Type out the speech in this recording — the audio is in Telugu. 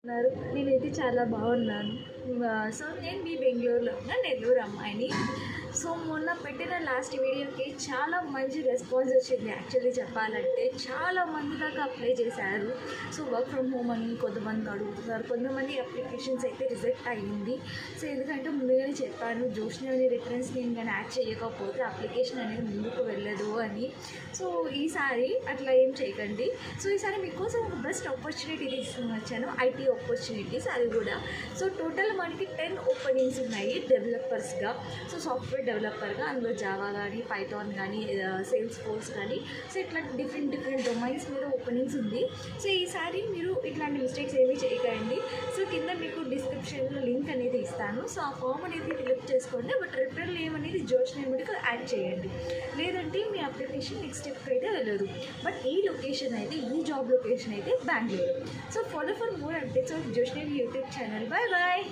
నేనైతే చాలా బాగున్నాను. సో నేను మీ బెంగుళూరులో ఉన్న నెల్లూరు అమ్మాయిని. సో మొన్న పెట్టిన లాస్ట్ వీడియోకి చాలా మంచి రెస్పాన్స్ వచ్చింది. యాక్చువల్లీ చెప్పాలంటే చాలా మంది దాకా అప్లై చేశారు. సో వర్క్ ఫ్రమ్ హోమ్ అని కొంతమంది అడుగుతున్నారు, కొంతమంది అప్లికేషన్స్ అయితే రిజెక్ట్ అయ్యింది. సో ఎందుకంటే ముందుగానే చెప్పాను, జోష్ని అనే రిఫరెన్స్ నేను కానీ యాడ్ చేయకపోతే అప్లికేషన్ అనేది ముందుకు వెళ్ళదు అని. సో ఈసారి అట్లా ఏం చేయకండి. సో ఈసారి మీకోసం ఒక బెస్ట్ ఆపర్చునిటీ తీసుకుని వచ్చాను, ఐటీ ఆపర్చునిటీస్ అది కూడా. సో టోటల్ మనకి 10 ఓపెనింగ్స్ ఉన్నాయి డెవలపర్స్గా. సో సాఫ్ట్వేర్ డెవలపర్గా అందులో జావా కానీ, పైథాన్ కానీ, సేల్స్ ఫోర్స్ కానీ, సో ఇట్లా డిఫరెంట్ డొమైన్స్ మీద ఓపెనింగ్స్ ఉంది. సో ఈసారి మీరు ఇట్లాంటి మిస్టేక్స్ ఏమీ చేయకండి. సో కింద మీకు డిస్క్రిప్షన్లో లింక్ అనేది ఇస్తాను. సో ఆ ఫామ్ అనేది ఫిల్అప్ చేసుకోండి. బట్ రిఫరల్ నేమ్ అనేది జోష్ నేమ్ యాడ్ చేయండి, లేదంటే మీ అప్లికేషన్ నెక్స్ట్ స్టెప్కి అయితే వెళ్ళదు. బట్ ఈ లొకేషన్ అయితే, ఈ జాబ్ లొకేషన్ అయితే Bengaluru. So follow for more updates of జోష్ని యూట్యూబ్ ఛానల్. Bye bye.